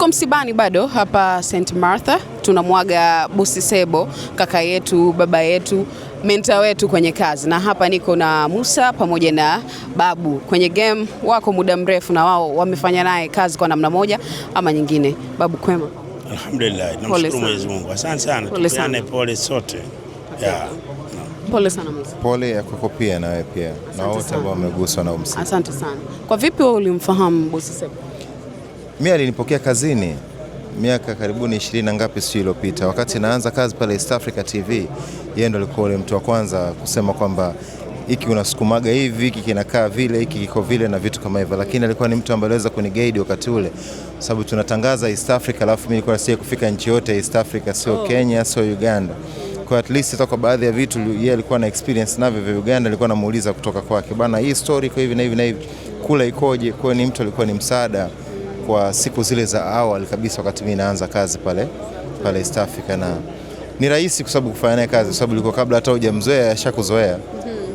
Tuko msibani bado hapa St. Martha, tunamwaga Bosi Sebo, kaka yetu, baba yetu, mentor wetu kwenye kazi. Na hapa niko na Musa pamoja na Babu. Kwenye game wako muda mrefu na wao wamefanya naye kazi kwa namna moja ama nyingine. Babu, kwema? Alhamdulillah, namshukuru Mwenyezi Mungu. Asante sana. Tupeane pole sote. Yeah. Pole sana Musa. Pole ya kwako pia na wewe pia. Na wote ambao wameguswa na msiba. Asante sana. Kwa vipi wewe ulimfahamu Bosi Sebo? Mimi alinipokea kazini miaka karibuni 20 na ngapi sio iliyopita. Wakati naanza kazi pale East Africa TV, yeye ndo alikuwa yule mtu wa kwanza kusema kwamba hiki unasukumaga hivi, hiki kinakaa vile, hiki kiko vile na vitu kama hivyo. Lakini alikuwa ni mtu ambaye aliweza kuniguide wakati ule, sababu tunatangaza East Africa, alafu mimi nilikuwa nasikia kufika nchi yote East Africa, sio Kenya, sio Uganda. Kwa at least hata kwa baadhi ya vitu yeye alikuwa na experience navyo vya Uganda, alikuwa anamuuliza kutoka kwake, bana hii story kwa hivi na hivi na hivi, kula ikoje. Kwa ni mtu alikuwa ni msaada kwa siku zile za awali kabisa, wakati mimi naanza kazi pale East Africa. Na ni rahisi kwa sababu kufanya naye kazi, kwa sababu ilikuwa kabla hata hujamzoea ashakuzoea.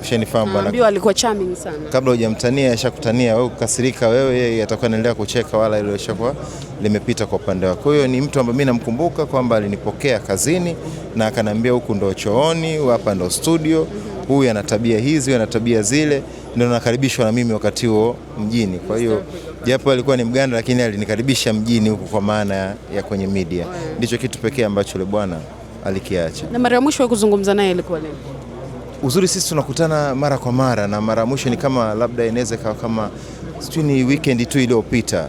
Ushanifahamu bwana. Ndio alikuwa charming sana. Kabla hujamtania ashakutania, wewe ukasirika, wewe yeye atakuwa anaendelea kucheka, wala ile ishakuwa limepita kwa upande wake. Kwa hiyo ni mtu ambaye mimi namkumbuka kwamba alinipokea kazini na akaniambia huku ndo chooni, hapa ndo studio, huyu ana tabia hizi, ana tabia zile, ndio nakaribishwa na mimi wakati huo mjini. Kwa hiyo japo alikuwa ni Mganda, lakini alinikaribisha mjini huku kwa maana ya kwenye media. Ndicho kitu pekee ambacho yule bwana alikiacha. Na mara ya mwisho kuzungumza naye ilikuwa lini? Uzuri sisi tunakutana mara kwa mara, na mara mwisho ni kama labda inaweza kama sijui ni weekend tu iliyopita.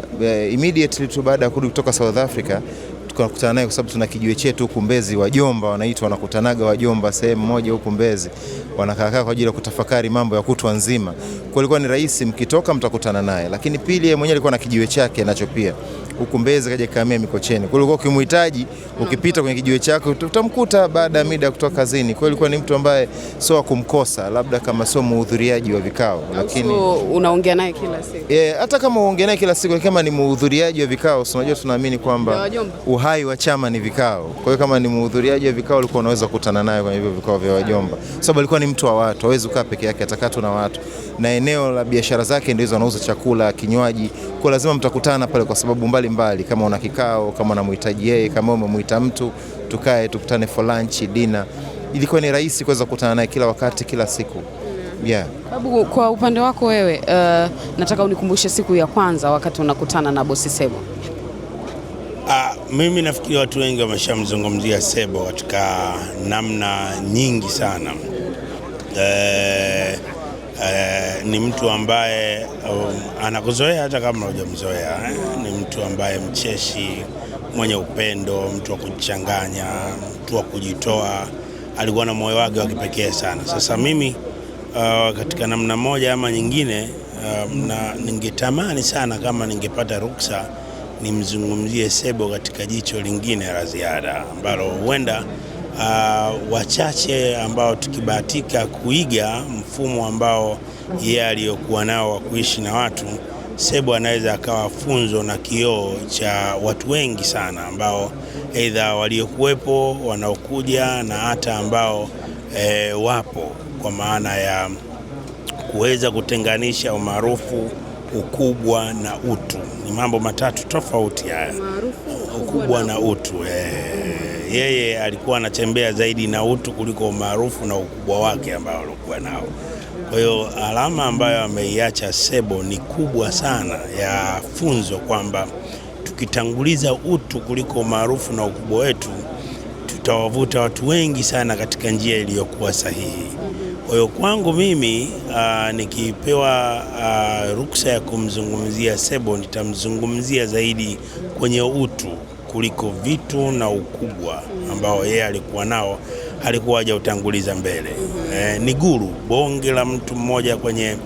Immediately tu baada ya kurudi kutoka South Africa tukakutana naye, kwa sababu tuna kijiwe chetu huku Mbezi, wajomba wanaitwa, wanakutanaga wajomba sehemu moja huku Mbezi, wanakaa kwa ajili ya kutafakari mambo ya kutwa nzima. Kwa ilikuwa ni rahisi, mkitoka mtakutana naye. Lakini pili, yeye mwenyewe alikuwa na kijiwe chake nacho pia huku Mbezi, kaja kamia Mikocheni. Kwa hiyo ukimhitaji, ukipita kwenye kijiwe chako utamkuta baada ya mida kutoka kazini. Kwa hiyo ilikuwa ni mtu ambaye sio kumkosa, labda kama sio muhudhuriaji wa vikao, lakini unaongea naye kila siku. Hata kama unaongea naye kila siku, kama ni muhudhuriaji wa vikao, unajua tunaamini kwamba uhai wa chama ni vikao. Kwa hiyo kama ni muhudhuriaji wa vikao, ulikuwa unaweza kukutana naye kwenye hivyo vikao vya wajomba, sababu alikuwa ni mtu wa watu, hawezi kukaa peke yake, atakatu na watu, na eneo la biashara zake ndio hizo, anauza chakula, kinywaji. Kwa lazima mtakutana pale kwa sababu mbalimbali, kama una kikao, kama unamhitaji yeye, kama umemuita mtu tukae tukutane for lunch, dinner. Ilikuwa ni rahisi kuweza kukutana naye kila wakati, kila siku. Yeah. Babu, kwa upande wako wewe, nataka unikumbushe siku ya kwanza wakati unakutana na Bosi Sebo. Mimi nafikiri watu wengi wameshamzungumzia Sebo katika namna nyingi sana. Ni mtu ambaye anakuzoea hata kama hujamzoea. Ni mtu ambaye mcheshi, mwenye upendo, mtu wa kujichanganya, mtu wa kujitoa. Alikuwa na moyo wake wa kipekee sana. Sasa mimi katika namna moja ama nyingine, na ningetamani sana kama ningepata ruksa nimzungumzie Sebo katika jicho lingine la ziada, ambalo huenda wachache ambao tukibahatika kuiga mfumo ambao yeye aliyokuwa nao wa kuishi na watu, Sebo anaweza akawa funzo na kioo cha watu wengi sana ambao aidha waliokuwepo, wanaokuja na hata ambao wapo, kwa maana ya kuweza kutenganisha umaarufu, ukubwa na utu. Ni mambo matatu tofauti haya. Ukubwa na utu. Yeye alikuwa anatembea zaidi na utu kuliko umaarufu na ukubwa wake ambao alikuwa nao. Kwa hiyo alama ambayo ameiacha Sebo ni kubwa sana ya funzo, kwamba tukitanguliza utu kuliko umaarufu na ukubwa wetu, tutawavuta watu wengi sana katika njia iliyokuwa sahihi. Kwa hiyo kwangu mimi, nikipewa ruksa ya kumzungumzia Sebo, nitamzungumzia zaidi kwenye utu kuliko vitu na ukubwa ambao yeye alikuwa nao, alikuwa hajautanguliza mbele. Ni guru, bonge la mtu mmoja kwenye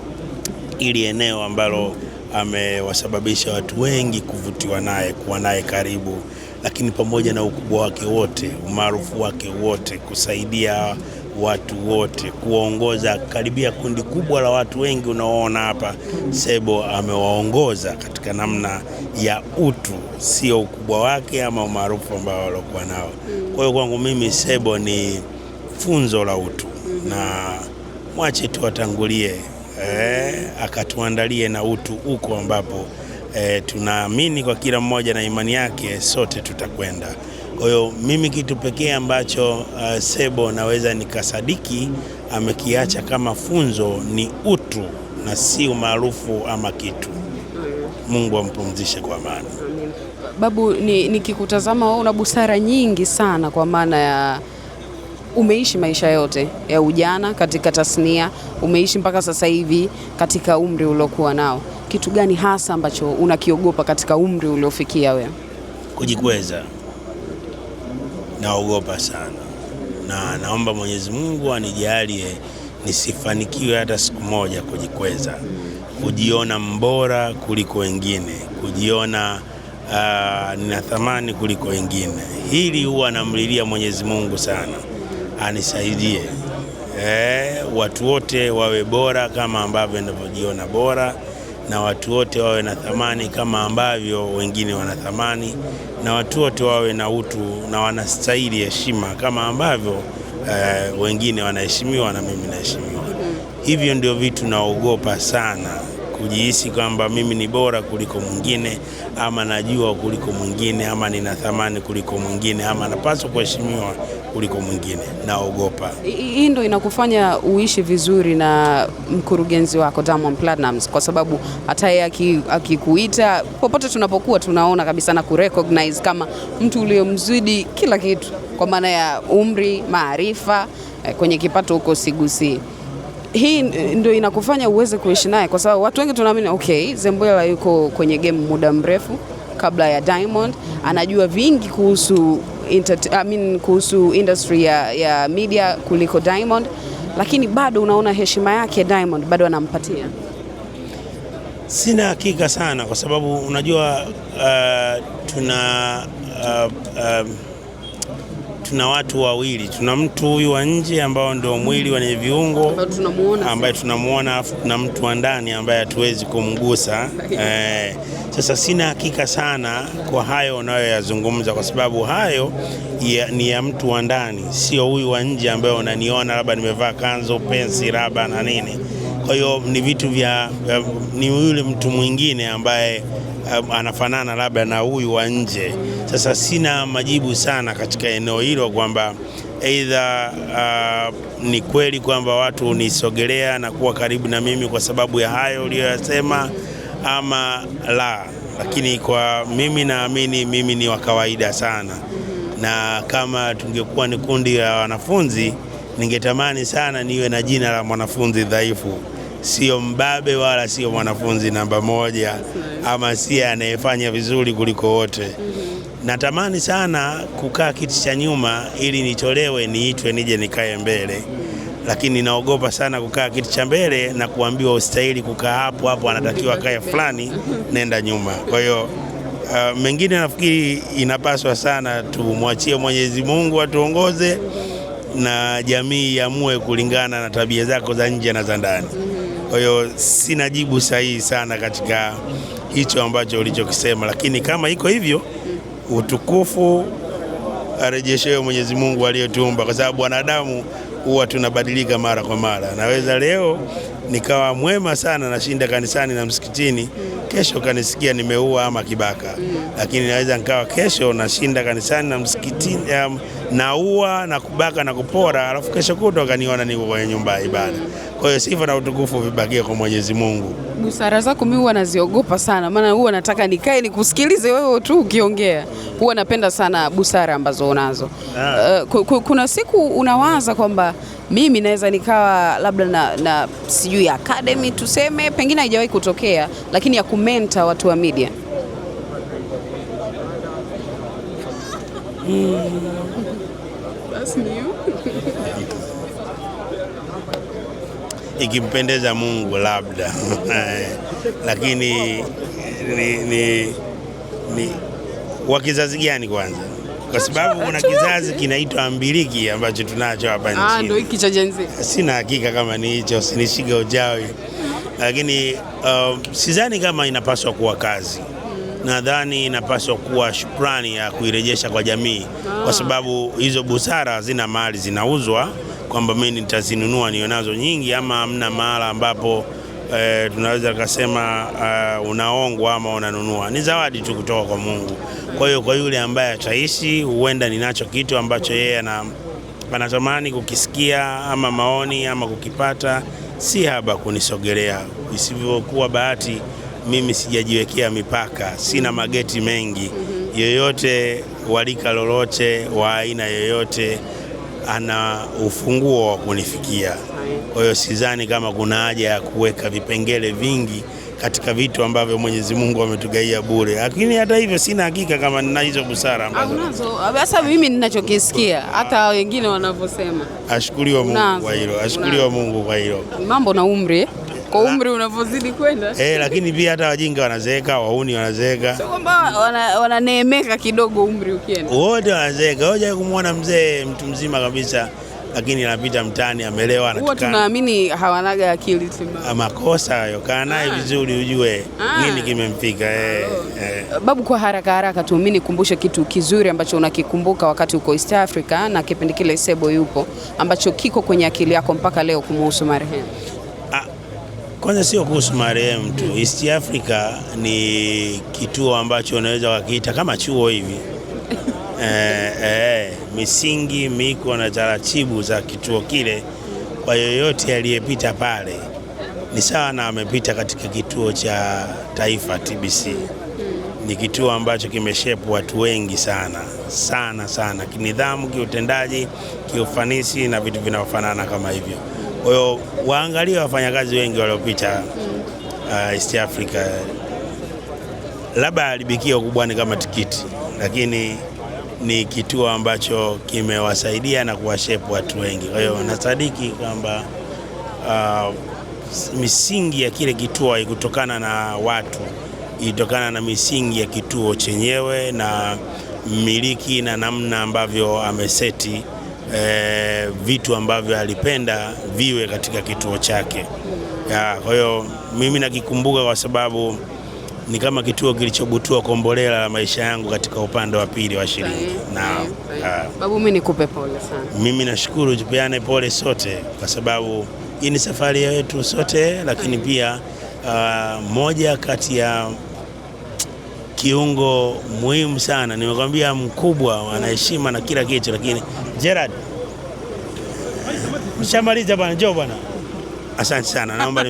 ili eneo ambalo amewasababisha watu wengi kuvutiwa naye, kuwa naye karibu, lakini pamoja na ukubwa wake wote, umaarufu wake wote, kusaidia watu wote, kuongoza karibia kundi kubwa la watu wengi unaoona hapa, Sebo amewaongoza katika namna ya utu, sio ukubwa wake ama umaarufu ambao alikuwa nao. Kwa hiyo kwangu mimi Sebo ni funzo la utu, na mwache tu atangulie, akatuandalie na utu huko ambapo tunaamini kwa kila mmoja na imani yake, sote tutakwenda. Kwa hiyo mimi kitu pekee ambacho Sebo naweza nikasadiki amekiacha kama funzo ni utu na si umaarufu ama kitu. Mungu ampumzishe kwa amani. Babu, nikikutazama wewe una busara nyingi sana, kwa maana ya umeishi maisha yote ya ujana katika tasnia, umeishi mpaka sasa hivi katika umri uliokuwa nao. Kitu gani hasa ambacho unakiogopa katika umri uliofikia wewe? Kujikweza. Naogopa sana, na naomba Mwenyezi Mungu anijalie nisifanikiwe hata siku moja kujikweza, kujiona mbora kuliko wengine, kujiona nina thamani kuliko wengine. Hili huwa namlilia Mwenyezi Mungu sana anisaidie, watu wote wawe bora kama ambavyo ninavyojiona bora, na watu wote wawe na thamani kama ambavyo wengine wana thamani, na watu wote wawe na utu na wanastahili heshima kama ambavyo wengine wanaheshimiwa na mimi naheshimiwa. Hivyo ndio vitu naogopa sana, kujihisi kwamba mimi ni bora kuliko mwingine, ama najua kuliko mwingine, ama nina thamani kuliko mwingine, ama napaswa kuheshimiwa kuliko mwingine. Naogopa. Hii ndio inakufanya uishi vizuri na mkurugenzi wako Diamond Platnumz, kwa sababu hata yeye akikuita popote tunapokuwa tunaona kabisa na kurecognize kama mtu uliyomzidi kila kitu, kwa maana ya umri, maarifa, kwenye kipato huko sigusi. Hii ndio inakufanya uweze kuishi naye, kwa sababu watu wengi tunaamini okay, Zembwela yuko kwenye game muda mrefu kabla ya Diamond, anajua vingi kuhusu industry ya media kuliko Diamond, lakini bado unaona heshima yake Diamond bado anampatia. Sina hakika sana, kwa sababu unajua tuna watu wawili. Tuna mtu huyu wa nje ambao ndio mwili wenye viungo ambaye tunamuona, afu tuna mtu wa ndani ambaye hatuwezi kumgusa. Sasa sina hakika sana kwa hayo unayoyazungumza, kwa sababu hayo ni ya mtu wa ndani, sio huyu wa nje ambaye unaniona labda nimevaa kanzo, pensi, raba na nini. Kwa hiyo ni vitu ni yule mtu mwingine ambaye anafanana labda na huyu wa nje. Sasa sina majibu sana katika eneo hilo kwamba aidha ni kweli kwamba watu unisogelea na kuwa karibu na mimi kwa sababu ya hayo uliyoyasema ama la, lakini kwa mimi naamini mimi ni wa kawaida sana, na kama tungekuwa ni kundi la wanafunzi ningetamani sana niwe na jina la mwanafunzi dhaifu, sio mbabe wala sio mwanafunzi namba moja, ama si anayefanya vizuri kuliko wote. Natamani sana kukaa kiti cha nyuma ili nitolewe niitwe nije nikae mbele, lakini naogopa sana kukaa kiti cha mbele na kuambiwa ustahili kukaa hapo, anatakiwa kae fulani, nenda nyuma. Kwa hiyo mengine nafikiri inapaswa sana tumwachie Mwenyezi Mungu atuongoze, na jamii iamue kulingana na tabia zako za nje na za ndani. Kwa hiyo sina jibu sahihi sana katika hicho ambacho ulichokisema, lakini kama iko hivyo, utukufu arejeshewe Mwenyezi Mungu aliyetuumba, kwa sababu wanadamu huwa tunabadilika mara kwa mara. Naweza leo nikawa mwema sana, nashinda kanisani na msikitini, kesho kanisikia nimeua ama kibaka. Lakini naweza nikawa kesho nashinda kanisani na msikitini, naua na kubaka na kupora, alafu kesho kutwa kaniona niko kwenye nyumba ya ibada. Kwa hiyo sifa na utukufu vibakie kwa Mwenyezi Mungu. Busara zako mimi huwa naziogopa sana, maana huwa nataka nikae nikusikilize wewe tu ukiongea. Huwa napenda sana busara ambazo unazo. Kuna siku unawaza kwamba mimi naweza nikawa labda na sijui academy tuseme, pengine haijawahi kutokea, lakini ya kumenta watu wa media. That's new. Ikimpendeza Mungu labda lakini ni wa kizazi gani kwanza? Kwa sababu kuna kizazi kinaitwa ambiliki ambacho tunacho hapa nchini. Ndio hiki cha Gen Z. Sina hakika kama ni hicho, sinishige uchawi. Lakini sidhani kama inapaswa kuwa kazi. Nadhani inapaswa kuwa shukrani ya kuirejesha kwa jamii, kwa sababu hizo busara hazina mali zinauzwa, kwamba mimi nitazinunua nionazo nyingi, ama hamna mahala ambapo tunaweza kusema unaongwa ama unanunua. Ni zawadi tu kutoka kwa Mungu. Kwa hiyo kwa yule ambaye ataishi, huenda ninacho kitu ambacho yeye anatamani kukisikia ama maoni ama kukipata, si haba kunisogelea. Isivyokuwa bahati, mimi sijajiwekea mipaka, sina mageti mengi. Yoyote walika lolote wa aina yoyote ana ufunguo wa kunifikia. Kwa hiyo sidhani kama kuna haja ya kuweka vipengele vingi katika vitu ambavyo Mwenyezi Mungu ametugaia bure. Lakini hata hivyo sina hakika kama nina hizo busara ambazo. Sasa mimi ninachokisikia hata wengine wanavyosema. Ashukuriwe Mungu kwa hilo. Ashukuriwe Mungu kwa hilo. Mambo na umri. Kwa umri unavyozidi kwenda. Lakini pia hata wajinga wanazeeka, wauni wanazeeka. Sio kwamba wananeemeka kidogo umri ukienda. Wote wanazeeka. Hoja kumwona mzee mtu mzima kabisa, lakini anapita mtaani amelewa anatukana. Huwa tunaamini hawanaga akili timamu. Makosa hayo, kaa naye vizuri ujue nini kimemfika. Babu, kwa haraka tu mimi nikumbushe kitu kizuri ambacho unakikumbuka wakati uko East Africa na kipindi kile Sebo yupo, ambacho kiko kwenye akili yako mpaka leo kumuhusu marehemu. Kwanza sio kuhusu marehemu tu. East Africa ni kituo ambacho unaweza kukiita kama chuo hivi. Misingi, miko na taratibu za kituo kile, kwa yoyote aliyepita pale ni sawa na amepita katika kituo cha taifa TBC. Ni kituo ambacho kimeshape watu wengi sana, kinidhamu, kiutendaji, kiufanisi na vitu vinavyofanana kama hivyo. Kwa hiyo waangalie wafanyakazi wengi waliopita East Africa, labda alibikia ukubwani kama tikiti, lakini ni kituo ambacho kimewasaidia na kuwashape watu wengi. Kwa hiyo nasadiki kwamba misingi ya kile kituo haikutokana na watu, ilitokana na misingi ya kituo chenyewe na mmiliki na namna ambavyo ameseti vitu ambavyo alipenda viwe katika kituo chake. Kwa hiyo mimi nakikumbuka kwa sababu ni kama kituo kilichobutua kombolela la maisha yangu katika upande wa pili wa shilingi. Babu, mimi nikupe pole sana. Mimi nashukuru, tupeane pole sote kwa sababu hii ni safari yetu sote, lakini pia moja kati ya kiungo muhimu sana, nimekwambia mkubwa, ana heshima na kila kitu, lakini Gerard, mshamaliza bwana, njoo bwana. Asante sana, naomba